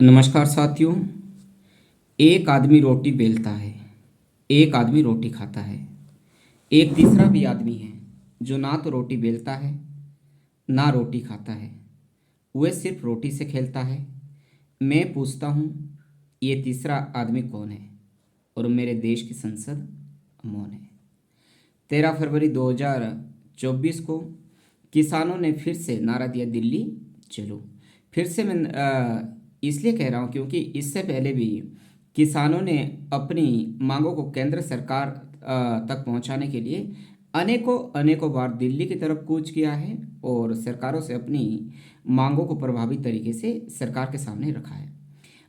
नमस्कार साथियों। एक आदमी रोटी बेलता है, एक आदमी रोटी खाता है, एक तीसरा भी आदमी है जो ना तो रोटी बेलता है ना रोटी खाता है। वह सिर्फ रोटी से खेलता है। मैं पूछता हूँ, ये तीसरा आदमी कौन है? और मेरे देश की संसद मौन है। 13 फरवरी 2024 को किसानों ने फिर से नारा दिया, दिल्ली चलो। फिर से मैं इसलिए कह रहा हूँ क्योंकि इससे पहले भी किसानों ने अपनी मांगों को केंद्र सरकार तक पहुंचाने के लिए अनेकों अनेकों बार दिल्ली की तरफ कूच किया है और सरकारों से अपनी मांगों को प्रभावी तरीके से सरकार के सामने रखा है।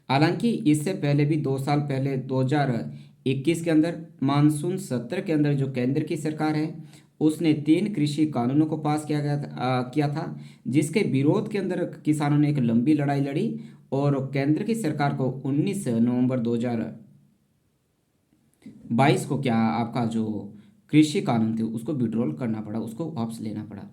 हालांकि इससे पहले भी 2 साल पहले 2021 के अंदर मानसून सत्र के अंदर जो केंद्र की सरकार है उसने 3 कृषि कानूनों को पास किया था, जिसके विरोध के अंदर किसानों ने एक लंबी लड़ाई लड़ी और केंद्र की सरकार को 19 नवंबर 2022 को क्या आपका जो कृषि कानून थे उसको विड्रॉल करना पड़ा, उसको वापस लेना पड़ा।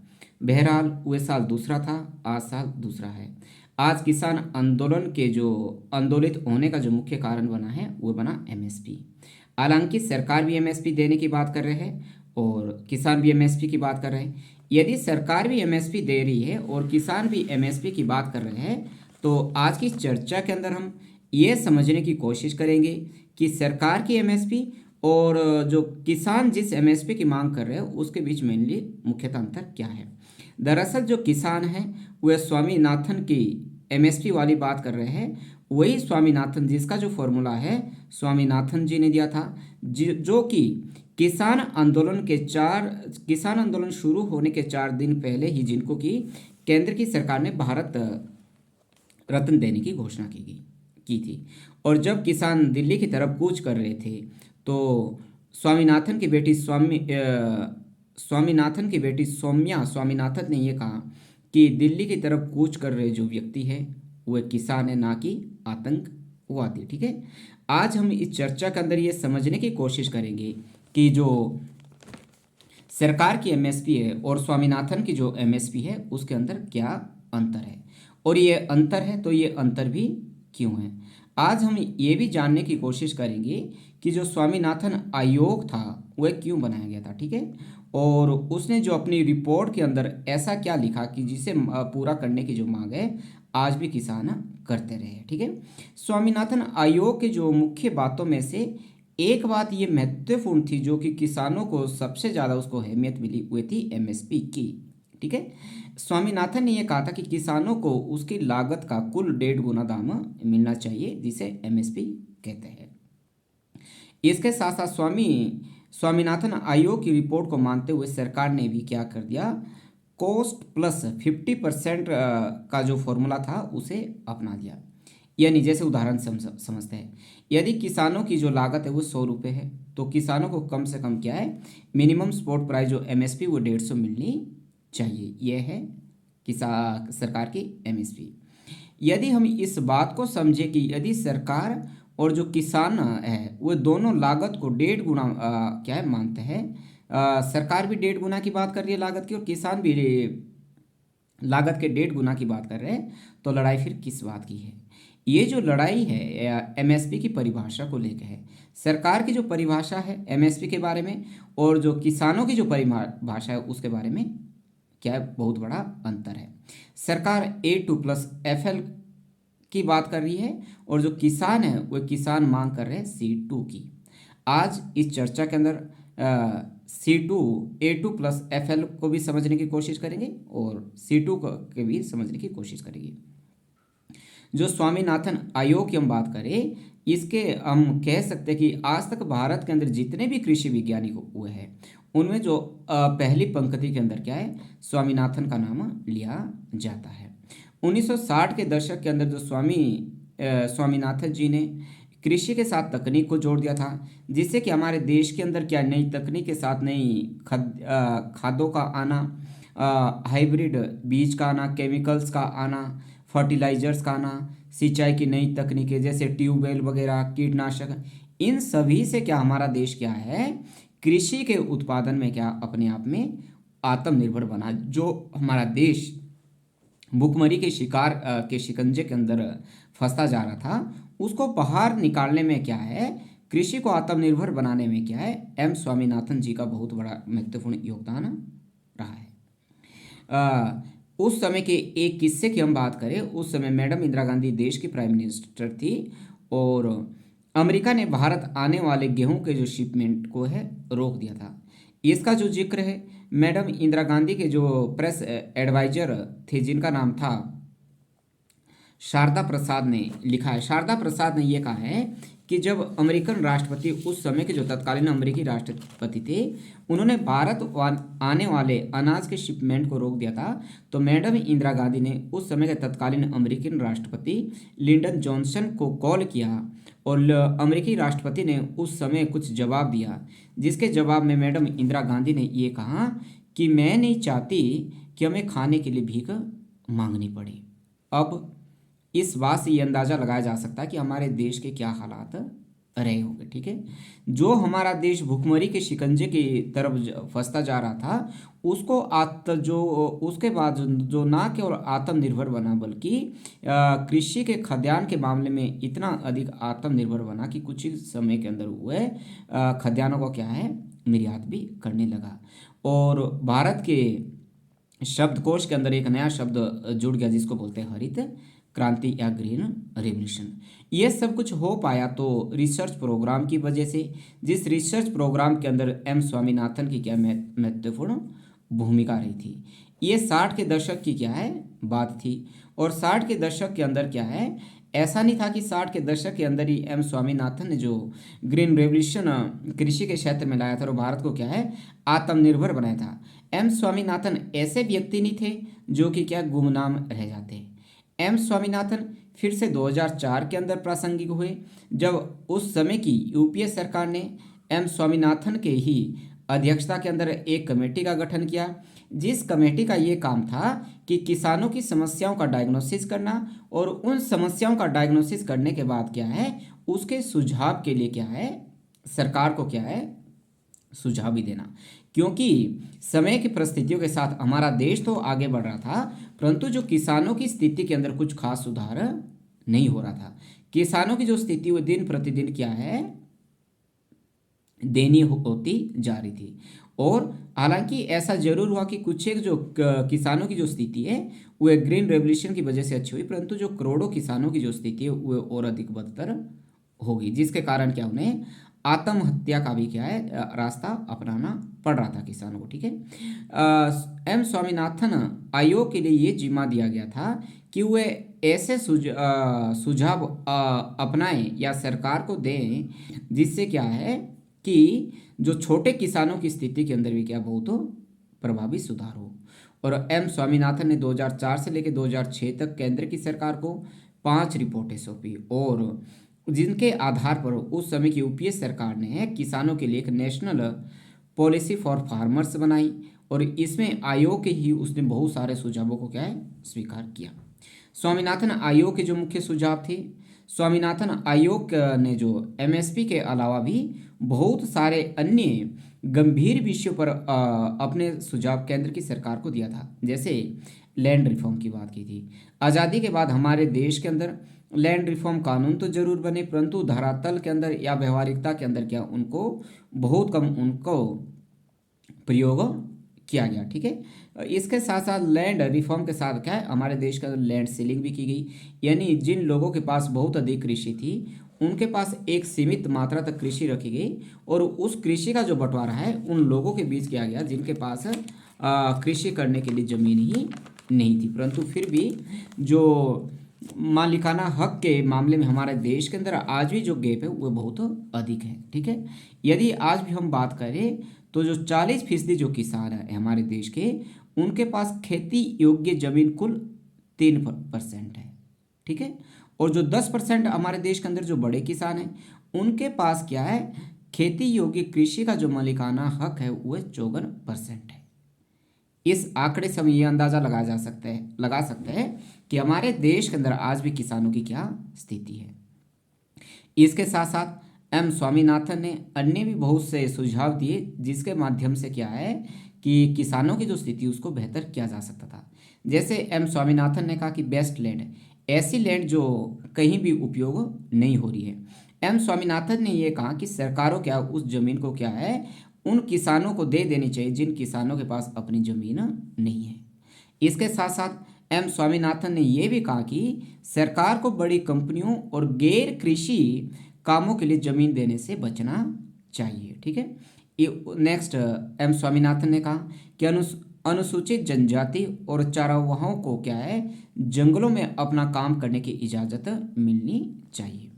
बहरहाल वह साल दूसरा था, आज साल दूसरा है। आज किसान आंदोलन के जो आंदोलित होने का जो मुख्य कारण बना है वो बना एमएसपी। हालांकि सरकार भी एमएसपी देने की बात कर रहे हैं और किसान भी एमएसपी की बात कर रहे हैं। यदि सरकार भी एमएसपी दे रही है और किसान भी एमएसपी की बात कर रहे हैं तो आज की चर्चा के अंदर हम ये समझने की कोशिश करेंगे कि सरकार की एमएसपी और जो किसान जिस एमएसपी की मांग कर रहे हैं उसके बीच मेनली मुख्यतः अंतर क्या है। दरअसल जो किसान हैं वह स्वामीनाथन की एमएसपी वाली बात कर रहे हैं। वही स्वामीनाथन जिसका जो फॉर्मूला है स्वामीनाथन जी ने दिया था, जो कि किसान आंदोलन शुरू होने के 4 दिन पहले ही जिनको कि केंद्र की सरकार ने भारत रत्न देने की घोषणा की थी। और जब किसान दिल्ली की तरफ कूच कर रहे थे तो स्वामीनाथन की बेटी स्वामीनाथन की बेटी सौम्या स्वामीनाथन ने यह कहा कि दिल्ली की तरफ कूच कर रहे जो व्यक्ति है वह किसान है, ना कि आतंकवादी। ठीक है, आज हम इस चर्चा के अंदर ये समझने की कोशिश करेंगे कि जो सरकार की एमएसपी है और स्वामीनाथन की जो एमएसपी है उसके अंदर क्या अंतर है, और ये अंतर है तो ये अंतर भी क्यों है। आज हम ये भी जानने की कोशिश करेंगे कि जो स्वामीनाथन आयोग था वह क्यों बनाया गया था। ठीक है, और उसने जो अपनी रिपोर्ट के अंदर ऐसा क्या लिखा कि जिसे पूरा करने की जो मांग है आज भी किसान करते रहे। ठीक है, स्वामीनाथन आयोग के जो मुख्य बातों में से एक बात ये महत्वपूर्ण थी जो कि किसानों को सबसे ज़्यादा उसको अहमियत मिली, वो थी एमएसपी की। ठीक है, स्वामीनाथन ने यह कहा था कि किसानों को उसकी लागत का कुल 1.5 गुना दाम मिलना चाहिए, जिसे एमएसपी कहते हैं। इसके साथ साथ स्वामीनाथन आयोग की रिपोर्ट को मानते हुए सरकार ने भी क्या कर दिया, कॉस्ट प्लस 50% का जो फॉर्मूला था उसे अपना दिया। यानी जैसे उदाहरण समझते हैं, यदि किसानों की जो लागत है वो 100 रुपये है तो किसानों को कम से कम क्या है, मिनिमम सपोर्ट प्राइस जो एमएसपी वो 150 मिलनी चाहिए। यह है सरकार की एमएसपी। यदि हम इस बात को समझे कि यदि सरकार और जो किसान है वो दोनों लागत को 1.5 गुना क्या है मानते हैं, सरकार भी 1.5 गुना की बात कर रही है लागत की और किसान भी लागत के 1.5 गुना की बात कर रहे हैं, तो लड़ाई फिर किस बात की है। ये जो लड़ाई है एमएसपी की परिभाषा को लेकर है। सरकार की जो परिभाषा है एमएसपी के बारे में और जो किसानों की जो परिभाषा है उसके बारे में क्या है, बहुत बड़ा अंतर है। सरकार A2+FL की बात कर रही है और जो किसान है वो किसान मांग कर रहे हैं C2 की। आज इस चर्चा के अंदर C2 A2+FL को भी समझने की कोशिश करेंगे और C2 के भी समझने की कोशिश करेंगे। जो स्वामीनाथन आयोग की हम बात करें, इसके हम कह सकते हैं कि आज तक भारत के अंदर जितने भी कृषि वैज्ञानिक हुए हैं उनमें जो पहली पंक्ति के अंदर क्या है, स्वामीनाथन का नाम लिया जाता है। 1960 के दशक के अंदर जो स्वामीनाथन जी ने कृषि के साथ तकनीक को जोड़ दिया था, जिससे कि हमारे देश के अंदर क्या नई तकनीक के साथ नई खादों का आना, हाइब्रिड बीज का आना, केमिकल्स का आना, फर्टिलाइजर्स का आना, सिंचाई की नई तकनीकें जैसे ट्यूबवेल वगैरह, कीटनाशक, इन सभी से क्या हमारा देश क्या है, कृषि के उत्पादन में क्या अपने आप में आत्मनिर्भर बना। जो हमारा देश भुखमरी के शिकार के शिकंजे के अंदर फंसता जा रहा था, उसको बाहर निकालने में क्या है, कृषि को आत्मनिर्भर बनाने में क्या है, एम स्वामीनाथन जी का बहुत बड़ा महत्वपूर्ण योगदान रहा है। उस समय के एक किस्से की हम बात करें, उस समय मैडम इंदिरा गांधी देश की प्राइम मिनिस्टर थी और अमेरिका ने भारत आने वाले गेहूं के जो शिपमेंट को है रोक दिया था। इसका जो जिक्र है मैडम इंदिरा गांधी के जो प्रेस एडवाइजर थे जिनका नाम था शारदा प्रसाद ने लिखा है। शारदा प्रसाद ने यह कहा है कि जब अमेरिकन राष्ट्रपति, उस समय के जो तत्कालीन अमेरिकी राष्ट्रपति थे, उन्होंने भारत आने वाले अनाज के शिपमेंट को रोक दिया था, तो मैडम इंदिरा गांधी ने उस समय के तत्कालीन अमेरिकन राष्ट्रपति लिंडन जॉनसन को कॉल किया और अमेरिकी राष्ट्रपति ने उस समय कुछ जवाब दिया, जिसके जवाब में मैडम इंदिरा गांधी ने ये कहा कि मैं नहीं चाहती कि हमें खाने के लिए भीख मांगनी पड़े। अब इस बात से ये अंदाज़ा लगाया जा सकता है कि हमारे देश के क्या हालात रहे होंगे। ठीक है, जो हमारा देश भुखमरी के शिकंजे की तरफ फंसता जा रहा था, उसको उसके बाद जो ना केवल आत्मनिर्भर बना बल्कि कृषि के खाद्यान्न के मामले में इतना अधिक आत्मनिर्भर बना कि कुछ ही समय के अंदर हुए खाद्यान्नों को क्या है निर्यात भी करने लगा। और भारत के शब्दकोश के अंदर एक नया शब्द जुड़ गया जिसको बोलते हैं हरित क्रांति या ग्रीन रेवोल्यूशन। ये सब कुछ हो पाया तो रिसर्च प्रोग्राम की वजह से, जिस रिसर्च प्रोग्राम के अंदर एम स्वामीनाथन की क्या महत्वपूर्ण भूमिका रही थी। ये 60 के दशक की क्या है बात थी, और 60 के दशक के अंदर क्या है, ऐसा नहीं था कि 60 के दशक के अंदर ही एम स्वामीनाथन ने जो ग्रीन रेवोल्यूशन कृषि के क्षेत्र में लाया था और भारत को क्या है आत्मनिर्भर बनाया था। एम स्वामीनाथन ऐसे व्यक्ति नहीं थे जो कि क्या गुमनाम रह जाते। एम स्वामीनाथन फिर से 2004 के अंदर प्रासंगिक हुए, जब उस समय की यूपीए सरकार ने एम स्वामीनाथन के ही अध्यक्षता के अंदर एक कमेटी का गठन किया, जिस कमेटी का ये काम था कि किसानों की समस्याओं का डायग्नोसिस करना और उन समस्याओं का डायग्नोसिस करने के बाद क्या है उसके सुझाव के लिए क्या है सरकार को क्या है सुझाव भी देना। क्योंकि समय की परिस्थितियों के साथ हमारा देश तो आगे बढ़ रहा था, परंतु जो किसानों की स्थिति के अंदर कुछ खास सुधार नहीं हो रहा था। किसानों की जो स्थिति वो दिन प्रतिदिन क्या है दयनीय होती जा रही थी। और हालांकि ऐसा जरूर हुआ कि कुछ एक जो किसानों की जो स्थिति है वो ग्रीन रेवोल्यूशन की वजह से अच्छी हुई, परंतु जो करोड़ों किसानों की जो स्थिति है वो और अधिक बदतर होगी, जिसके कारण क्या उन्हें आत्महत्या का भी क्या है रास्ता अपनाना पड़ रहा था किसानों को। ठीक है, एम स्वामीनाथन आयोग के लिए ये जिम्मा दिया गया था कि वे ऐसे सुझाव अपनाएं या सरकार को दें जिससे क्या है कि जो छोटे किसानों की स्थिति के अंदर भी क्या बहुत प्रभावी सुधार हो। और एम स्वामीनाथन ने 2004 से लेकर 2006 तक केंद्र की सरकार को 5 रिपोर्टें सौंपी और जिनके आधार पर उस समय की यूपीए सरकार ने किसानों के लिए एक नेशनल पॉलिसी फॉर फार्मर्स बनाई और इसमें आयोग के ही उसने बहुत सारे सुझावों को क्या है स्वीकार किया। स्वामीनाथन आयोग के जो मुख्य सुझाव थे, स्वामीनाथन आयोग ने जो एमएसपी के अलावा भी बहुत सारे अन्य गंभीर विषयों पर अपने सुझाव केंद्र की सरकार को दिया था। जैसे लैंड रिफॉर्म की बात की थी। आज़ादी के बाद हमारे देश के अंदर लैंड रिफॉर्म कानून तो जरूर बने, परंतु धरातल के अंदर या व्यवहारिकता के अंदर क्या उनको बहुत कम उनको प्रयोग किया गया। ठीक है, इसके साथ साथ लैंड रिफॉर्म के साथ क्या है हमारे देश के अंदर लैंड सीलिंग भी की गई, यानी जिन लोगों के पास बहुत अधिक कृषि थी उनके पास एक सीमित मात्रा तक कृषि रखी गई और उस कृषि का जो बंटवारा है उन लोगों के बीच किया गया जिनके पास कृषि करने के लिए जमीन ही नहीं थी। परंतु फिर भी जो मालिकाना हक के मामले में हमारे देश के अंदर आज भी जो गैप है वो बहुत अधिक है। ठीक है, यदि आज भी हम बात करें तो जो 40% जो किसान है हमारे देश के उनके पास खेती योग्य जमीन कुल 3% है। ठीक है, और जो 10% हमारे देश के अंदर जो बड़े किसान हैं उनके पास क्या है खेती योग्य कृषि का जो मालिकाना हक है वह 54% है। इस आंकड़े से हम ये अंदाजा लगा सकते हैं कि हमारे देश के अंदर आज भी किसानों की क्या स्थिति है। इसके साथ साथ एम स्वामीनाथन ने अन्य भी बहुत से सुझाव दिए जिसके माध्यम से क्या है कि किसानों की जो स्थिति उसको बेहतर किया जा सकता था। जैसे एम स्वामीनाथन ने कहा कि बेस्ट लैंड, ऐसी लैंड जो कहीं भी उपयोग नहीं हो रही है। एम स्वामीनाथन ने ये कहा कि सरकारों क्या उस जमीन को क्या है उन किसानों को दे देनी चाहिए जिन किसानों के पास अपनी जमीन नहीं है। इसके साथ साथ एम स्वामीनाथन ने यह भी कहा कि सरकार को बड़ी कंपनियों और गैर कृषि कामों के लिए जमीन देने से बचना चाहिए। ठीक है। नेक्स्ट एम स्वामीनाथन ने कहा कि अनुसूचित जनजाति और चारागाहों को क्या है जंगलों में अपना काम करने की इजाज़त मिलनी चाहिए।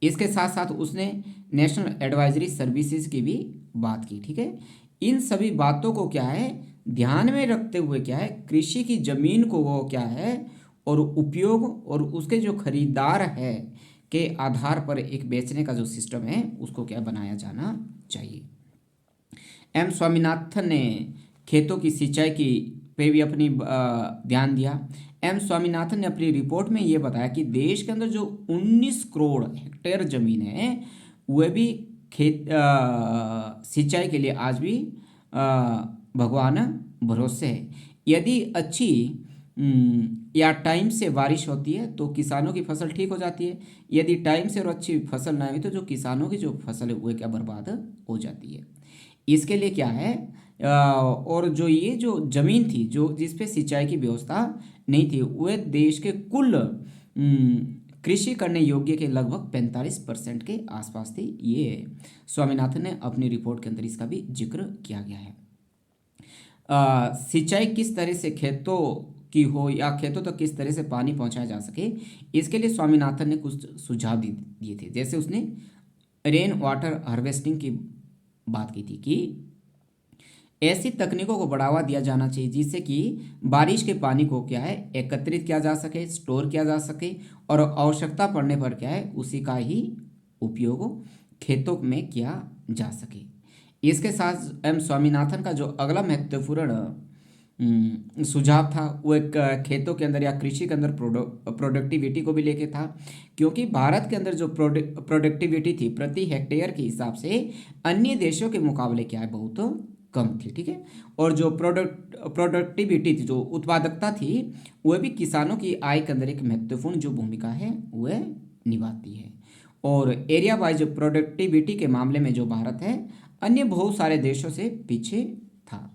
इसके साथ साथ उसने नेशनल एडवाइजरी सर्विसेज की भी बात की। ठीक है। इन सभी बातों को क्या है ध्यान में रखते हुए क्या है कृषि की जमीन को वो क्या है और उपयोग और उसके जो खरीदार है के आधार पर एक बेचने का जो सिस्टम है उसको क्या बनाया जाना चाहिए। एम स्वामीनाथन ने खेतों की सिंचाई की पे भी अपनी ध्यान दिया। एम स्वामीनाथन ने अपनी रिपोर्ट में ये बताया कि देश के अंदर जो 19 करोड़ हेक्टेयर जमीन है वह भी खेत सिंचाई के लिए आज भी भगवान भरोसे है। यदि अच्छी या टाइम से बारिश होती है तो किसानों की फसल ठीक हो जाती है। यदि टाइम से और अच्छी फसल ना हुई तो जो किसानों की जो फसल है वह क्या बर्बाद हो जाती है। इसके लिए क्या है और जो ये जो जमीन थी जो जिस पे सिंचाई की व्यवस्था नहीं थी वह देश के कुल कृषि करने योग्य के लगभग 45% के आसपास थी। ये स्वामीनाथन ने अपनी रिपोर्ट के अंदर इसका भी जिक्र किया गया है। सिंचाई किस तरह से खेतों की हो या खेतों तक किस तरह से पानी पहुंचाया जा सके इसके लिए स्वामीनाथन ने कुछ सुझाव दिए थे। जैसे उसने रेन वाटर हार्वेस्टिंग की बात की थी कि ऐसी तकनीकों को बढ़ावा दिया जाना चाहिए जिससे कि बारिश के पानी को क्या है एकत्रित किया जा सके, स्टोर किया जा सके और आवश्यकता पड़ने पर क्या है उसी का ही उपयोग खेतों में किया जा सके। इसके साथ एम स्वामीनाथन का जो अगला महत्वपूर्ण सुझाव था वो एक खेतों के अंदर या कृषि के अंदर प्रोडक्टिविटी को भी लेके था, क्योंकि भारत के अंदर जो प्रोडक्टिविटी थी प्रति हेक्टेयर के हिसाब से अन्य देशों के मुकाबले क्या है बहुत कम थी। ठीक है। और जो प्रोडक्टिविटी थी जो उत्पादकता थी वह भी किसानों की आय के अंदर एक महत्वपूर्ण जो भूमिका है वह निभाती है। और एरिया वाइज प्रोडक्टिविटी के मामले में जो भारत है अन्य बहुत सारे देशों से पीछे था।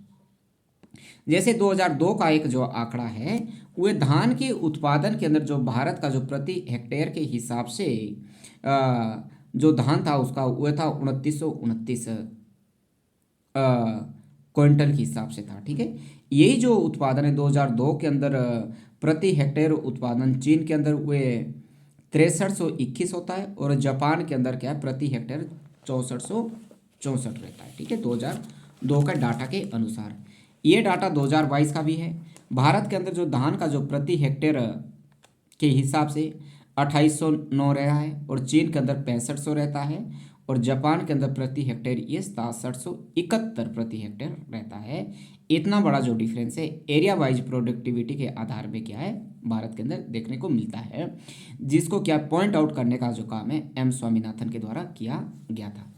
जैसे 2002 का एक जो आंकड़ा है वह धान के उत्पादन के अंदर जो भारत का जो प्रति हेक्टेयर के हिसाब से जो धान था उसका वह था 2929 क्विंटल के हिसाब से था। ठीक है। यही जो उत्पादन है 2002 के अंदर प्रति हेक्टेयर उत्पादन चीन के अंदर वे 6321 होता है और जापान के अंदर क्या है प्रति हेक्टेयर 6464 रहता है। ठीक है। 2002 का डाटा के अनुसार ये डाटा 2022 का भी है। भारत के अंदर जो धान का जो प्रति हेक्टेयर के हिसाब से 2809 रहा है और चीन के अंदर 6500 रहता है और जापान के अंदर प्रति हेक्टेयर ये 6771 प्रति हेक्टेयर रहता है। इतना बड़ा जो डिफरेंस है एरिया वाइज प्रोडक्टिविटी के आधार पे क्या है भारत के अंदर देखने को मिलता है, जिसको क्या पॉइंट आउट करने का जो काम है एम स्वामीनाथन के द्वारा किया गया था।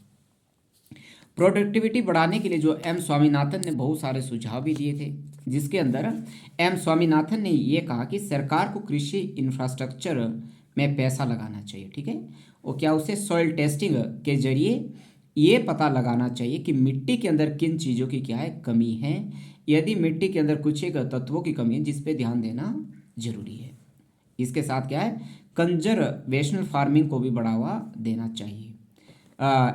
प्रोडक्टिविटी बढ़ाने के लिए जो एम स्वामीनाथन ने बहुत सारे सुझाव भी दिए थे, जिसके अंदर एम स्वामीनाथन ने ये कहा कि सरकार को कृषि इंफ्रास्ट्रक्चर में पैसा लगाना चाहिए। ठीक है। और क्या उसे सॉइल टेस्टिंग के जरिए ये पता लगाना चाहिए कि मिट्टी के अंदर किन चीज़ों की क्या है कमी है। यदि मिट्टी के अंदर कुछ एक तत्वों की कमी है जिस पे ध्यान देना जरूरी है। इसके साथ क्या है कंजर्वेशनल फार्मिंग को भी बढ़ावा देना चाहिए।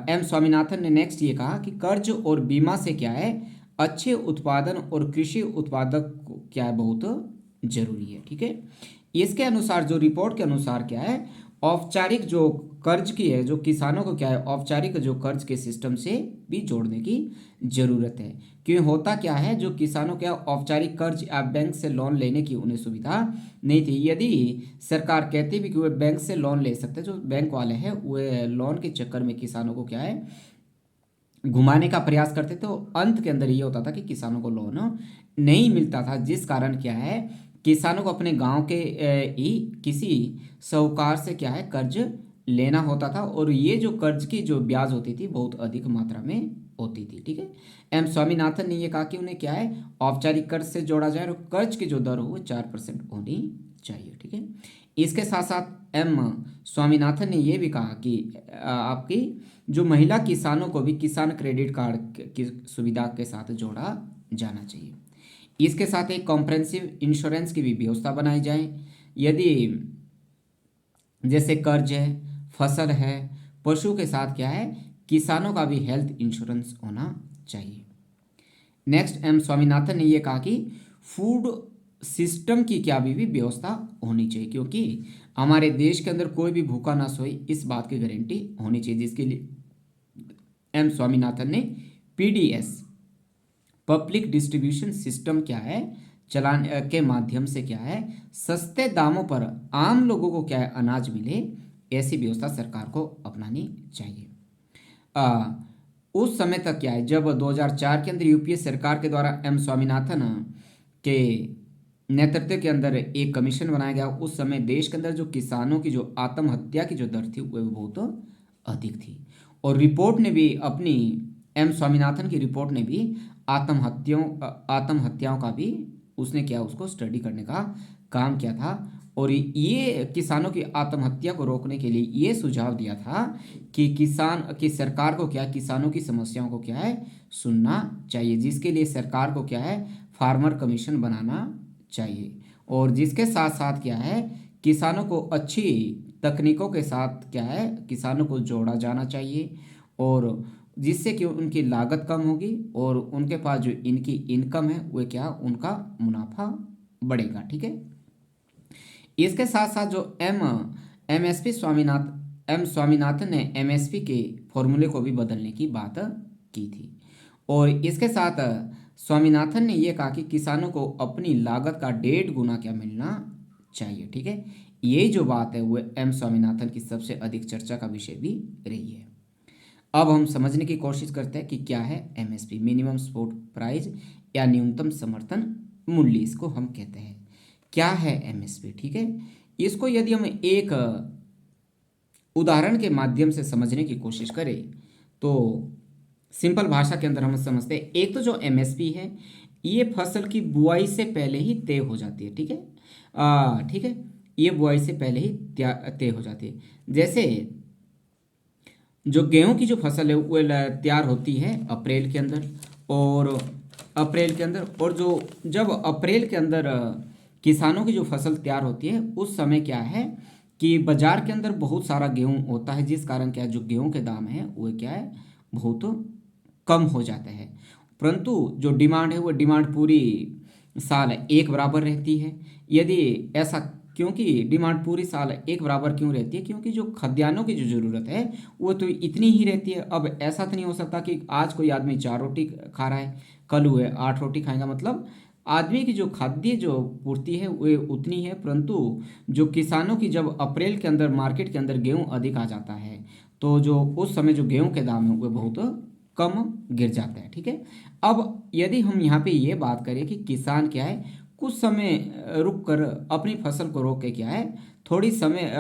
एम स्वामीनाथन ने नेक्स्ट ये कहा कि कर्ज और बीमा से क्या है अच्छे उत्पादन और कृषि उत्पादक क्या है बहुत जरूरी है। ठीक है। इसके अनुसार जो रिपोर्ट के अनुसार क्या है औपचारिक जो कर्ज की है जो किसानों को क्या है औपचारिक जो कर्ज के सिस्टम से भी जोड़ने की ज़रूरत है। क्यों होता क्या है जो किसानों क्या औपचारिक कर्ज या बैंक से लोन लेने की उन्हें सुविधा नहीं थी। यदि सरकार कहती भी कि वे बैंक से लोन ले सकते जो बैंक वाले हैं वे लोन के चक्कर में किसानों को क्या है घुमाने का प्रयास करते तो अंत के अंदर ये होता था कि किसानों को लोन नहीं मिलता था, जिस कारण क्या है किसानों को अपने गांव के ही किसी साहूकार से क्या है कर्ज लेना होता था और ये जो कर्ज की जो ब्याज होती थी बहुत अधिक मात्रा में होती थी। ठीक है, एम स्वामीनाथन ने ये कहा कि उन्हें क्या है, औपचारिक कर्ज से जोड़ा जाए और कर्ज की जो दर हो वो 4% होनी चाहिए। ठीक है, इसके साथ साथ एम स्वामीनाथन ने ये भी कहा कि आपकी जो महिला किसानों को भी किसान क्रेडिट कार्ड की सुविधा के साथ जोड़ा जाना चाहिए। इसके साथ एक कॉम्प्रहेंसिव इंश्योरेंस की भी व्यवस्था बनाई जाए, यदि जैसे कर्ज है, फसल है, पशु के साथ क्या है, किसानों का भी हेल्थ इंश्योरेंस होना चाहिए। नेक्स्ट एम स्वामीनाथन ने यह कहा कि फूड सिस्टम की क्या भी व्यवस्था होनी चाहिए, क्योंकि हमारे देश के अंदर कोई भी भूखा ना सोए इस बात की गारंटी होनी चाहिए, जिसके लिए एम स्वामीनाथन ने पीडीएस पब्लिक डिस्ट्रीब्यूशन सिस्टम क्या है चलाने के माध्यम से क्या है, सस्ते दामों पर आम लोगों को क्या है अनाज मिले, ऐसी व्यवस्था सरकार को अपनानी चाहिए। उस समय तक क्या है, जब 2004 के अंदर यूपीए सरकार के द्वारा एम स्वामीनाथन के नेतृत्व के अंदर एक कमीशन बनाया गया, उस समय देश के अंदर जो किसानों की जो आत्महत्या की जो दर थी वह बहुत अधिक थी। और रिपोर्ट ने भी अपनी एम स्वामीनाथन की रिपोर्ट ने भी आत्महत्याओं का भी उसने क्या उसको स्टडी करने का काम किया था। और ये किसानों की आत्महत्या को रोकने के लिए ये सुझाव दिया था कि सरकार को क्या किसानों की समस्याओं को क्या है सुनना चाहिए, जिसके लिए सरकार को क्या है फार्मर कमीशन बनाना चाहिए। और जिसके साथ साथ क्या है किसानों को अच्छी तकनीकों के साथ क्या है किसानों को जोड़ा जाना चाहिए, और जिससे कि उनकी लागत कम होगी और उनके पास जो इनकी इनकम है वह क्या उनका मुनाफा बढ़ेगा। ठीक है, इसके साथ साथ जो एम स्वामीनाथन ने एमएसपी के फॉर्मूले को भी बदलने की बात की थी। और इसके साथ स्वामीनाथन ने यह कहा कि किसानों को अपनी लागत का 1.5 गुना क्या मिलना चाहिए। ठीक है, ये जो बात है वो एम स्वामीनाथन की सबसे अधिक चर्चा का विषय भी रही है। अब हम समझने की कोशिश करते हैं कि क्या है एमएसपी, मिनिमम सपोर्ट प्राइस या न्यूनतम समर्थन मूल्य इसको हम कहते हैं। क्या है एमएसपी? ठीक है, इसको यदि हम एक उदाहरण के माध्यम से समझने की कोशिश करें तो सिंपल भाषा के अंदर हम समझते हैं, एक तो जो एमएसपी है ये फसल की बुआई से पहले ही तय हो जाती है। ठीक है, ठीक है, ये बुआई से पहले ही तय हो जाती है। जैसे जो गेहूं की जो फसल है वो तैयार होती है अप्रैल के अंदर, और जो जब अप्रैल के अंदर किसानों की जो फसल तैयार होती है उस समय क्या है कि बाजार के अंदर बहुत सारा गेहूं होता है, जिस कारण क्या है जो गेहूं के दाम है वो क्या है बहुत कम हो जाते हैं। परंतु जो डिमांड है वो डिमांड पूरी साल एक बराबर रहती है। यदि ऐसा क्योंकि डिमांड पूरी साल एक बराबर क्यों रहती है, क्योंकि जो खाद्यान्नों की जो ज़रूरत है वो तो इतनी ही रहती है। अब ऐसा तो नहीं हो सकता कि आज कोई आदमी 4 रोटी खा रहा है कल हुए 8 रोटी खाएगा, मतलब आदमी की जो खाद्य जो पूर्ति है वो उतनी है। परंतु जो किसानों की जब अप्रैल के अंदर मार्केट के अंदर गेहूँ अधिक आ जाता है तो जो उस समय जो गेहूँ के दाम है वो बहुत कम गिर जाता है। ठीक है, अब यदि हम यहाँ पे ये बात करें कि किसान क्या है कुछ समय रुक कर अपनी फसल को रोक के क्या है थोड़ी समय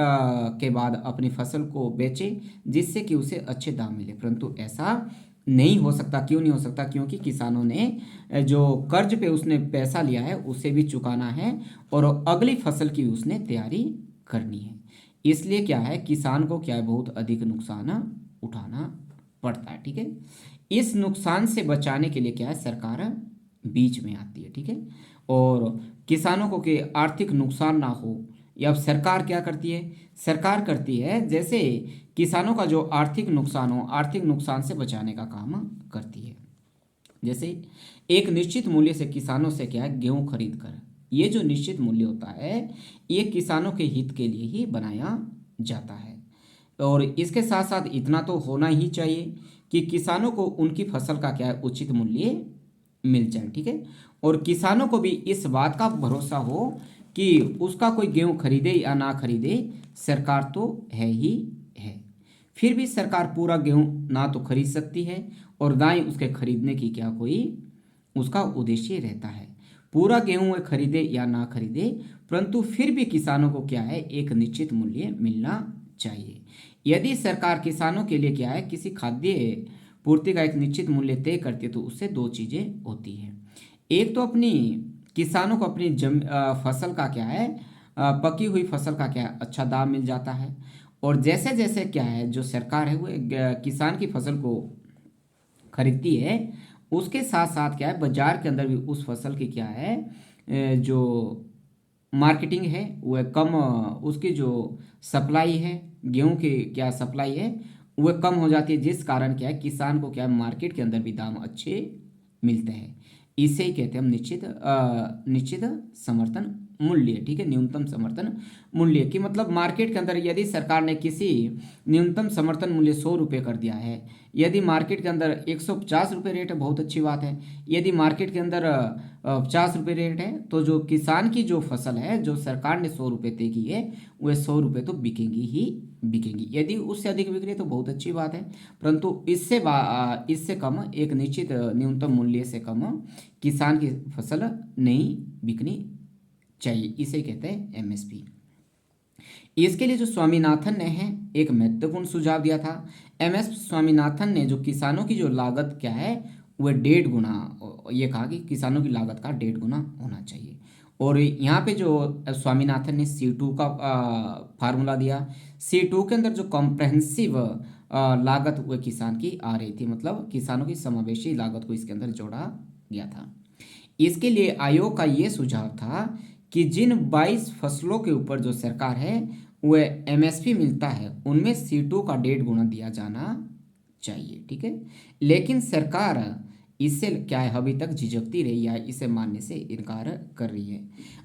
के बाद अपनी फसल को बेचे, जिससे कि उसे अच्छे दाम मिले, परंतु ऐसा नहीं हो सकता। क्यों नहीं हो सकता? क्योंकि किसानों ने जो कर्ज पे उसने पैसा लिया है उसे भी चुकाना है और अगली फसल की उसने तैयारी करनी है। इसलिए क्या है किसान को क्या है बहुत अधिक नुकसान उठाना पड़ता है। ठीक है, इस नुकसान से बचाने के लिए क्या है सरकार बीच में आती है। ठीक है, और किसानों को के आर्थिक नुकसान ना हो, या अब सरकार क्या करती है, सरकार करती है जैसे किसानों का जो आर्थिक नुकसान हो आर्थिक नुकसान से बचाने का काम करती है। जैसे एक निश्चित मूल्य से किसानों से क्या है गेहूं खरीद कर, ये जो निश्चित मूल्य होता है ये किसानों के हित के लिए ही बनाया जाता है। और इसके साथ साथ इतना तो होना ही चाहिए कि किसानों को उनकी फसल का क्या है उचित मूल्य मिल जाए। ठीक है, और किसानों को भी इस बात का भरोसा हो कि उसका कोई गेहूं खरीदे या ना खरीदे सरकार तो है ही है। फिर भी सरकार पूरा गेहूं ना तो खरीद सकती है और ना ही उसके खरीदने की क्या कोई उसका उद्देश्य रहता है। पूरा गेहूं वह खरीदे या ना खरीदे, परंतु फिर भी किसानों को क्या है एक निश्चित मूल्य मिलना चाहिए। यदि सरकार किसानों के लिए क्या है किसी खाद्य पूर्ति का एक निश्चित मूल्य तय करती है तो उससे दो चीज़ें होती हैं। एक तो अपनी किसानों को अपनी फसल का क्या है, पकी हुई फसल का क्या है, अच्छा दाम मिल जाता है। और जैसे जैसे क्या है जो सरकार है वो किसान की फसल को खरीदती है, उसके साथ साथ क्या है बाजार के अंदर भी उस फसल की क्या है जो मार्केटिंग है वह कम, उसकी जो सप्लाई है, गेहूं की क्या सप्लाई है वह कम हो जाती है, जिस कारण क्या है किसान को क्या है मार्केट के अंदर भी दाम अच्छे मिलते हैं। इसे ही कहते हैं हम निश्चित समर्थन मूल्य। ठीक है, न्यूनतम समर्थन मूल्य की मतलब मार्केट के अंदर यदि सरकार ने किसी न्यूनतम समर्थन मूल्य 100 रुपये कर दिया है, यदि मार्केट के अंदर 150 रुपये रेट है बहुत अच्छी बात है। यदि मार्केट के अंदर 50 रुपये रेट है तो जो किसान की जो फसल है जो सरकार ने 100 रुपये तय की है वह 100 रुपये तो बिकेंगी ही बिकेंगी। यदि उससे अधिक बिक रही है तो बहुत अच्छी बात है, परंतु इससे कम एक निश्चित न्यूनतम मूल्य से कम किसान की फसल नहीं बिकनी चाहिए। इसे कहते हैं एमएसपी। इसके लिए जो स्वामीनाथन ने है एक महत्वपूर्ण सुझाव दिया था। एमएस स्वामीनाथन ने जो किसानों की जो लागत क्या है वह 1.5 गुना, ये कहा कि किसानों की लागत का 1.5 गुना होना चाहिए। और यहाँ पे जो स्वामीनाथन ने C2 का फार्मूला दिया, C2 के अंदर जो कॉम्प्रहेंसिव लागत वह किसान की आ रही थी, मतलब किसानों की समावेशी लागत को इसके अंदर जोड़ा गया था। इसके लिए आयोग का ये सुझाव था कि जिन 22 फसलों के ऊपर जो सरकार है वह एमएसपी मिलता है उनमें C2 का 1.5 गुना दिया जाना चाहिए। ठीक है, लेकिन सरकार इससे क्या है अभी तक झिझकती रही है, इसे मानने से इनकार कर रही है।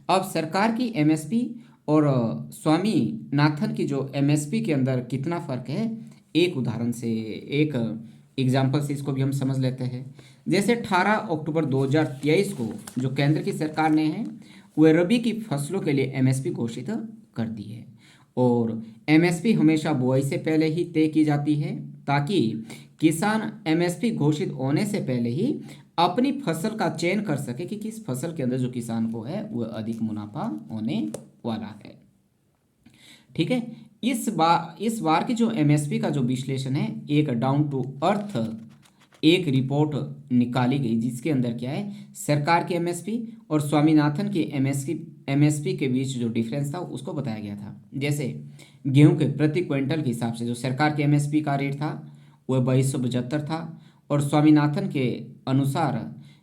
अब सरकार की एमएसपी और स्वामीनाथन की जो एमएसपी के अंदर कितना फर्क है, एक उदाहरण से, एक एग्जाम्पल से इसको भी हम समझ लेते हैं। जैसे 18 अक्टूबर 2023 को जो केंद्र की सरकार ने है वह रबी की फसलों के लिए एमएसपी घोषित कर दी है। और एमएसपी हमेशा बुआई से पहले ही तय की जाती है ताकि किसान एमएसपी घोषित होने से पहले ही अपनी फसल का चयन कर सके कि किस फसल के अंदर जो किसान को है वह अधिक मुनाफा होने वाला है। ठीक है, इस बार की जो एमएसपी का जो विश्लेषण है एक डाउन टू अर्थ एक रिपोर्ट निकाली गई जिसके अंदर क्या है सरकार की एमएसपी और स्वामीनाथन की एमएसपी के बीच जो डिफरेंस था उसको बताया गया था। जैसे गेहूं के प्रति क्विंटल के हिसाब से जो सरकार के एमएसपी का रेट था वह 2275 था, और स्वामीनाथन के अनुसार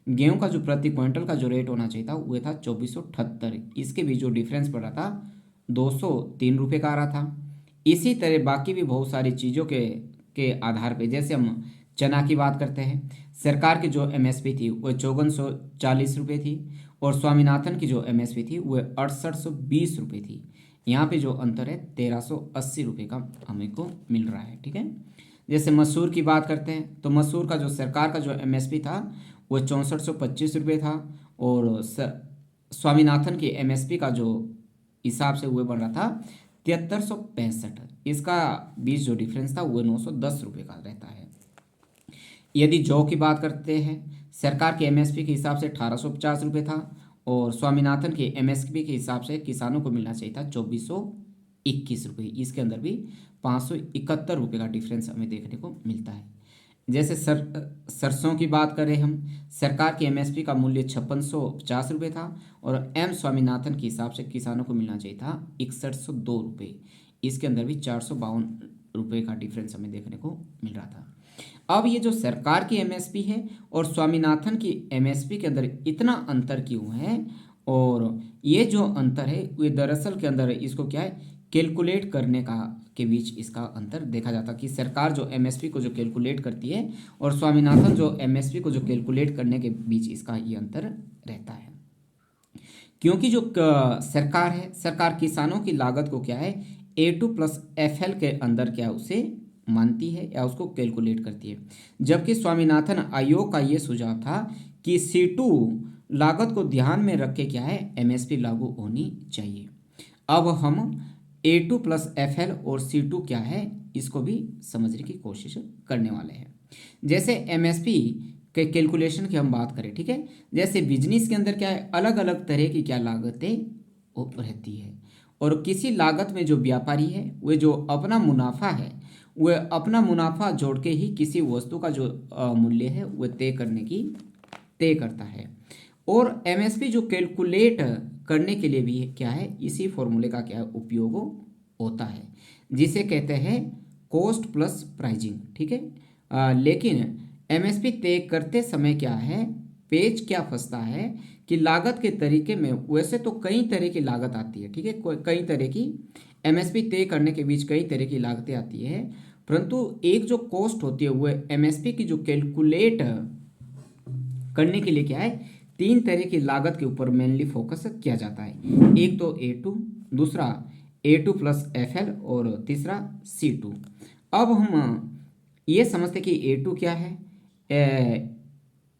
गेहूं का जो प्रति क्विंटल का जो रेट होना चाहिए था वह था 2478। इसके बीच जो डिफरेंस पड़ रहा था 203 रुपये का आ रहा था। इसी तरह बाकी भी बहुत सारी चीज़ों के आधार पे, जैसे हम चना की बात करते हैं, सरकार की जो एमएसपी थी वह 5440 रुपये थी और स्वामीनाथन की जो एमएसपी थी वह 6820 रुपये थी। यहाँ पे जो अंतर है 1380 रुपये का हमें को मिल रहा है। ठीक है, जैसे मसूर की बात करते हैं तो मसूर का जो सरकार का जो एमएसपी था वह 6425 रुपये था और स्वामीनाथन की एमएसपी का जो हिसाब से वह बन रहा था 7365। इसका बीच जो डिफरेंस था वह 910 रुपये का रहता है। यदि जौ की बात करते हैं सरकार के एमएसपी के हिसाब से 1850 रुपये था और स्वामीनाथन के एमएसपी के हिसाब से किसानों को मिलना चाहिए था 2421 रुपये। इसके अंदर भी 571 रुपये का डिफरेंस हमें देखने को मिलता है। जैसे सरसों की बात करें हम, सरकार की एमएसपी का मूल्य 5650 रुपये था और एम स्वामीनाथन के हिसाब से किसानों को मिलना चाहिए था 6102 रुपये। इसके अंदर भी 452 रुपये का डिफरेंस हमें देखने को मिल रहा था। अब ये जो सरकार की एमएसपी है और स्वामीनाथन की एमएसपी के अंदर इतना अंतर क्यों है, और ये जो अंतर है ये दरअसल के अंदर इसको क्या है कैलकुलेट करने का के बीच इसका अंतर देखा जाता कि सरकार जो एमएसपी को जो कैलकुलेट करती है और स्वामीनाथन जो एमएसपी को जो कैलकुलेट करने के बीच इसका ये अंतर रहता है। क्योंकि जो सरकार है, सरकार किसानों की लागत को क्या है A2 + FL के अंदर क्या उसे मानती है या उसको कैलकुलेट करती है, जबकि स्वामीनाथन आयोग का ये सुझाव था कि C2 लागत को ध्यान में रख के क्या है एमएसपी लागू होनी चाहिए। अब हम A2 + FL और C2 क्या है इसको भी समझने की कोशिश करने वाले हैं। जैसे एमएसपी के कैलकुलेशन की हम बात करें, ठीक है, जैसे बिजनेस के अंदर क्या है अलग अलग तरह की क्या लागतें रहती है और किसी लागत में जो व्यापारी है वह जो अपना मुनाफा है वह अपना मुनाफा जोड़ के ही किसी वस्तु का जो मूल्य है वह तय करता है। और एमएसपी जो कैलकुलेट करने के लिए भी क्या है, इसी फॉर्मूले का क्या उपयोग होता है, जिसे कहते हैं कॉस्ट प्लस प्राइजिंग। ठीक है, लेकिन एमएसपी तय करते समय क्या है, पेच क्या फंसता है कि लागत के तरीके में वैसे तो कई तरह की लागत आती है। ठीक है, कई तरह की एमएसपी तय करने के बीच कई तरह की लागतें आती है, परंतु एक जो कॉस्ट होती है वह एमएसपी की जो कैलकुलेट करने के लिए क्या है, तीन तरह की लागत के ऊपर मेनली फोकस किया जाता है। एक तो A2, दूसरा A2 प्लस FL और तीसरा C2। अब हम ये समझते कि A2 क्या है,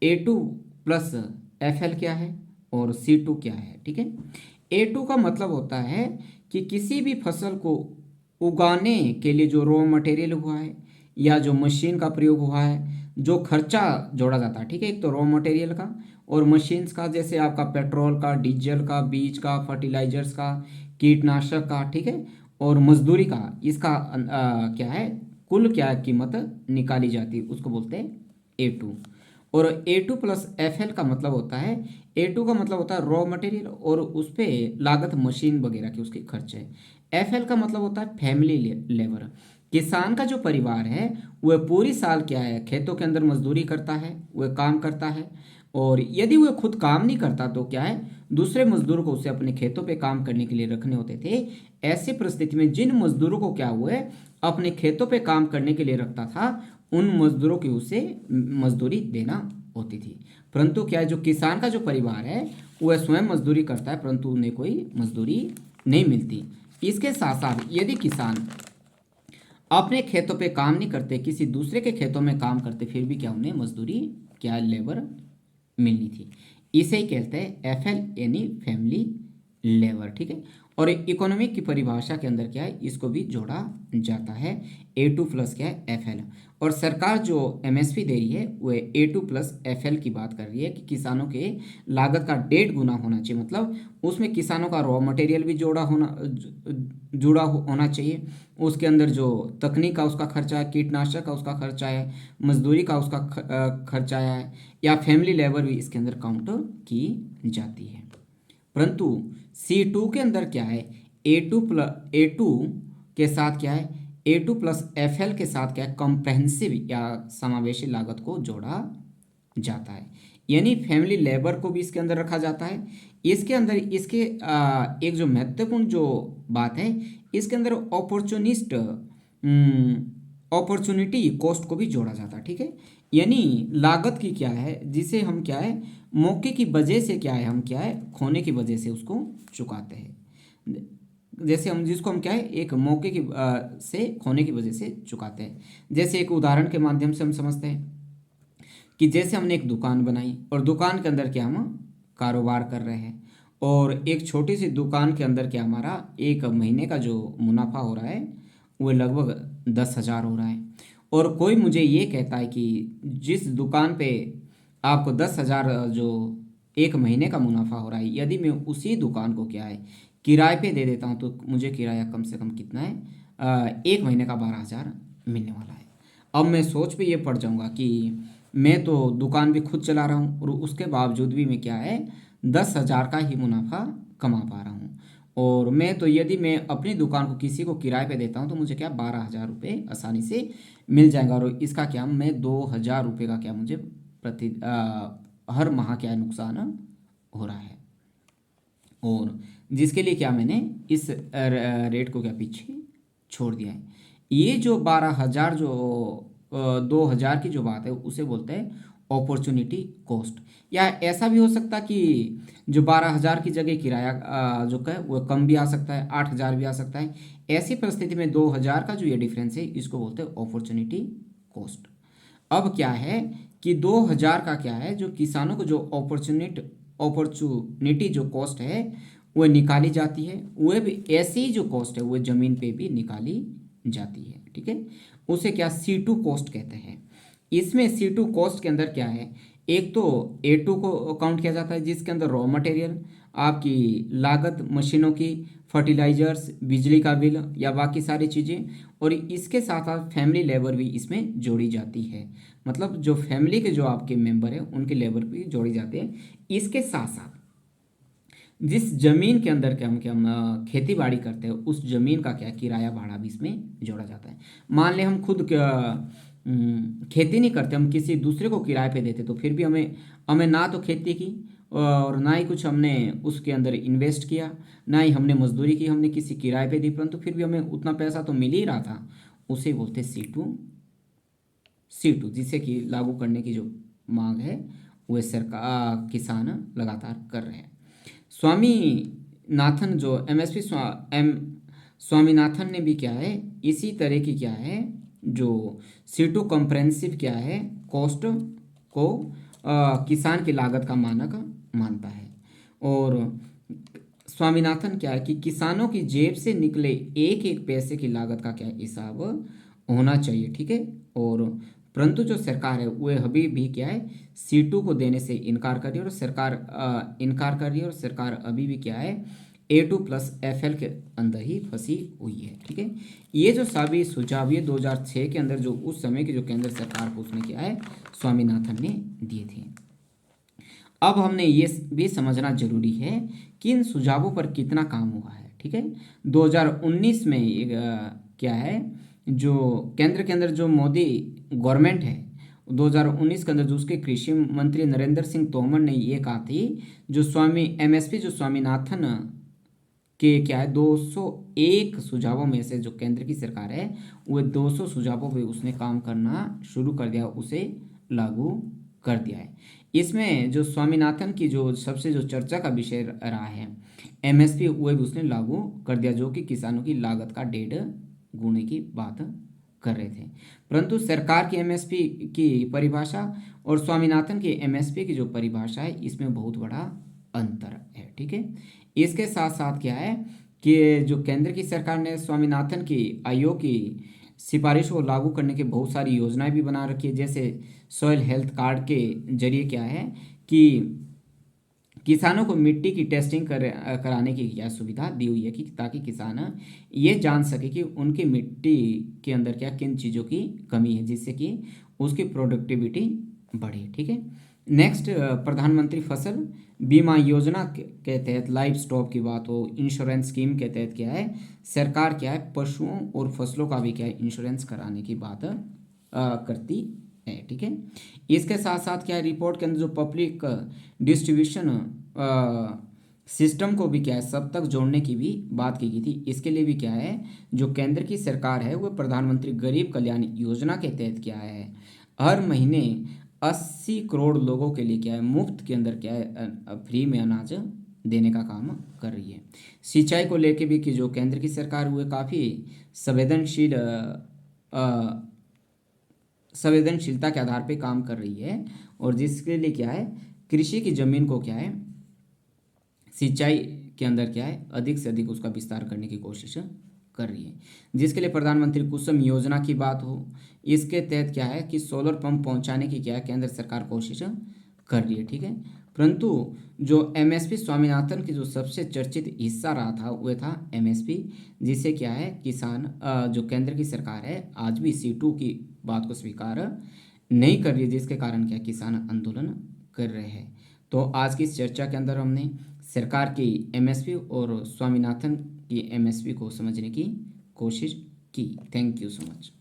A2 प्लस FL क्या है और C2 क्या है। ठीक है, A2 का मतलब होता है कि किसी भी फसल को उगाने के लिए जो रॉ मटेरियल हुआ है या जो मशीन का प्रयोग हुआ है, जो खर्चा जोड़ा जाता है। ठीक है, एक तो रॉ मटेरियल का और मशीन्स का, जैसे आपका पेट्रोल का, डीजल का, बीज का, फर्टिलाइजर्स का, कीटनाशक का। ठीक है, और मजदूरी का, इसका क्या है, कुल क्या कीमत निकाली जाती है, उसको बोलते हैं A2। और A2 प्लस FL का मतलब होता है, A2 का मतलब होता है रॉ मटेरियल और उस पर लागत मशीन वगैरह की उसके खर्चे। FL का मतलब होता है फैमिली लेबर। किसान का जो परिवार है वह पूरी साल क्या है, खेतों के अंदर मजदूरी करता है, वह काम करता है, और यदि वह खुद काम नहीं करता तो क्या है, दूसरे मजदूरों को उसे अपने खेतों पे काम करने के लिए रखने होते थे। ऐसी परिस्थिति में जिन मजदूरों को क्या हुए अपने खेतों पे काम करने के लिए रखता था, उन मजदूरों की उसे मजदूरी देना होती थी। परंतु क्या है, जो किसान का जो परिवार है वह स्वयं मजदूरी करता है, परंतु उन्हें कोई मजदूरी नहीं मिलती। इसके साथ साथ यदि किसान अपने खेतों पे काम नहीं करते, किसी दूसरे के खेतों में काम करते, फिर भी क्या उन्हें मजदूरी, क्या लेबर मिलनी थी। इसे ही कहते हैं FL यानी फैमिली लेबर। ठीक है, और इकोनॉमिक की परिभाषा के अंदर क्या है, इसको भी जोड़ा जाता है। A2 प्लस क्या है, FL। और सरकार जो MSP दे रही है वह A2 प्लस FL की बात कर रही है कि किसानों के लागत का 1.5 गुना होना चाहिए, मतलब उसमें किसानों का रॉ मटेरियल भी जुड़ा होना चाहिए, उसके अंदर जो तकनीक का उसका खर्चा है, कीटनाशक का उसका खर्चा है, मजदूरी का उसका खर्चा है, या फैमिली लेबर भी इसके अंदर काउंट की जाती है। परंतु C2 के अंदर क्या है, A2 के साथ क्या है, A2 प्लस FL के साथ क्या है, कॉम्प्रहेंसिव या समावेशी लागत को जोड़ा जाता है, यानी फैमिली लेबर को भी इसके अंदर रखा जाता है। इसके अंदर इसके एक जो महत्वपूर्ण जो बात है, इसके अंदर अपॉर्चुनिटी कॉस्ट को भी जोड़ा जाता है। ठीक है, यानी लागत की क्या है, जिसे हम क्या है, मौके की वजह से क्या है, हम क्या है, खोने की वजह से उसको चुकाते हैं। जैसे हम जिसको हम क्या है, एक मौके की से खोने की वजह से चुकाते हैं। जैसे एक उदाहरण के माध्यम से हम समझते हैं कि जैसे हमने एक दुकान बनाई और दुकान के अंदर क्या हम कारोबार कर रहे हैं, और एक छोटी सी दुकान के अंदर क्या हमारा एक महीने का जो मुनाफा हो रहा है वो लगभग 10,000 हो रहा है। और कोई मुझे ये कहता है कि जिस दुकान पे आपको 10,000 जो एक महीने का मुनाफा हो रहा है, यदि मैं उसी दुकान को क्या है किराए पे दे देता हूँ तो मुझे किराया कम से कम कितना है, एक महीने का 12,000 मिलने वाला है। अब मैं सोच पे ये पड़ जाऊँगा कि मैं तो दुकान भी खुद चला रहा हूँ और उसके बावजूद भी मैं क्या है 10,000 का ही मुनाफा कमा पा रहा हूँ, और मैं तो यदि मैं अपनी दुकान को किसी को किराए पे देता हूँ तो मुझे क्या 12,000 रुपये आसानी से मिल जाएगा, और इसका क्या मैं 2,000 रुपये का क्या मुझे हर माह क्या नुकसान हो रहा है, और जिसके लिए क्या मैंने इस रेट को क्या पीछे छोड़ दिया है। ये जो 12,000 जो 2,000 की जो बात है उसे बोलते हैं अपॉर्चुनिटी कॉस्ट। या ऐसा भी हो सकता कि जो 12,000 की जगह किराया जो का है वो कम भी आ सकता है, 8,000 भी आ सकता है। ऐसी परिस्थिति में 2,000 का जो ये डिफरेंस है इसको बोलते हैं अपॉर्चुनिटी कॉस्ट। अब क्या है कि 2,000 का क्या है, जो किसानों को जो अपॉर्चुनिटी जो कॉस्ट है वो निकाली जाती है, वह भी ऐसी ही जो कॉस्ट है वो ज़मीन पे भी निकाली जाती है। ठीक है, उसे क्या C2 कॉस्ट कहते हैं। इसमें C2 कॉस्ट के अंदर क्या है, एक तो A2 को काउंट किया जाता है जिसके अंदर रॉ मटेरियल आपकी लागत मशीनों की, फर्टिलाइजर्स, बिजली का बिल या बाकी सारी चीज़ें, और इसके साथ साथ फैमिली लेबर भी इसमें जोड़ी जाती है। मतलब जो फैमिली के जो आपके मेंबर हैं उनके लेबर भी जोड़ी जाते हैं। इसके साथ साथ जिस जमीन के अंदर क्या हम खेती बाड़ी करते हैं उस जमीन का क्या किराया भाड़ा भी इसमें जोड़ा जाता है। मान लें हम खुद खेती नहीं करते, हम किसी दूसरे को किराए पे देते, तो फिर भी हमें हमें ना तो खेती की और ना ही कुछ हमने उसके अंदर इन्वेस्ट किया, ना ही हमने मजदूरी की, हमने किसी किराए पे दी, परंतु फिर भी हमें उतना पैसा तो मिल ही रहा था। उसे बोलते C2 जिसे कि लागू करने की जो मांग है वह सरकार किसान लगातार कर रहे हैं। स्वामीनाथन जो स्वामीनाथन ने भी क्या है इसी तरह की क्या है जो C2 कंप्रेहेंसिव क्या है कॉस्ट को किसान की लागत का मानक मानता है। और स्वामीनाथन क्या है कि किसानों की जेब से निकले एक एक पैसे की लागत का क्या हिसाब होना चाहिए, ठीक है। और परंतु जो सरकार है वह अभी भी क्या है C2 को देने से इनकार कर रही है, और सरकार अभी भी क्या है A2+FL के अंदर ही फंसी हुई है, ठीक है। ये जो सभी सुझाव ये 2006 के अंदर जो उस समय की जो केंद्र सरकार को उसने किया है स्वामीनाथन ने दिए थे। अब हमने ये भी समझना जरूरी है कि इन सुझावों पर कितना काम हुआ है, ठीक है। 2019 में क्या है जो केंद्र के अंदर जो मोदी गवर्नमेंट है 2019 के अंदर जो उसके कृषि मंत्री नरेंद्र सिंह तोमर ने ये कहा थी जो MSP जो स्वामीनाथन के क्या है 201 सुझावों में से जो केंद्र की सरकार है वह 200 सुझावों पे उसने काम करना शुरू कर दिया, उसे लागू कर दिया है। इसमें जो स्वामीनाथन की जो सबसे जो चर्चा का विषय रहा है MSP वह भी उसने लागू कर दिया, जो कि किसानों की लागत का 1.5 गुने की बात कर रहे थे। परंतु सरकार की MSP की परिभाषा और स्वामीनाथन की MSP की जो परिभाषा है इसमें बहुत बड़ा अंतर है, ठीक है। इसके साथ साथ क्या है कि जो केंद्र की सरकार ने स्वामीनाथन की आयोग की सिफारिश को लागू करने के बहुत सारी योजनाएं भी बना रखी है, जैसे सॉइल हेल्थ कार्ड के जरिए क्या है कि किसानों को मिट्टी की टेस्टिंग कराने की क्या सुविधा दी हुई है कि ताकि किसान ये जान सके कि उनकी मिट्टी के अंदर क्या किन चीज़ों की कमी है जिससे कि उसकी प्रोडक्टिविटी बढ़े, ठीक है। नेक्स्ट प्रधानमंत्री फसल बीमा योजना के तहत लाइव स्टॉक की बात हो, इंश्योरेंस स्कीम के तहत क्या है सरकार क्या है पशुओं और फसलों का भी क्या है इंश्योरेंस कराने की बात करती है, ठीक है। इसके साथ साथ क्या है रिपोर्ट के अंदर जो पब्लिक डिस्ट्रीब्यूशन सिस्टम को भी क्या है सब तक जोड़ने की भी बात की गई थी। इसके लिए भी क्या है जो केंद्र की सरकार है वो प्रधानमंत्री गरीब कल्याण योजना के तहत क्या है हर महीने 80 करोड़ लोगों के लिए क्या है मुफ्त के अंदर क्या है फ्री में अनाज देने का काम कर रही है। सिंचाई को लेके भी कि जो केंद्र की सरकार हुए काफ़ी संवेदनशीलता के आधार पे काम कर रही है, और जिसके लिए क्या है कृषि की जमीन को क्या है सिंचाई के अंदर क्या है अधिक से अधिक उसका विस्तार करने की कोशिश कर रही है। जिसके लिए प्रधानमंत्री कुसुम योजना की बात हो, इसके तहत क्या है कि सोलर पंप पहुंचाने की क्या है केंद्र सरकार कोशिश कर रही है, ठीक है। परंतु जो MSP स्वामीनाथन की जो सबसे चर्चित हिस्सा रहा था वह था MSP, जिसे क्या है किसान जो केंद्र की सरकार है आज भी C2 की बात को स्वीकार नहीं कर रही है, जिसके कारण क्या किसान आंदोलन कर रहे हैं। तो आज की इस चर्चा के अंदर हमने सरकार की MSP और स्वामीनाथन की MSP को समझने की कोशिश की। Thank you so much.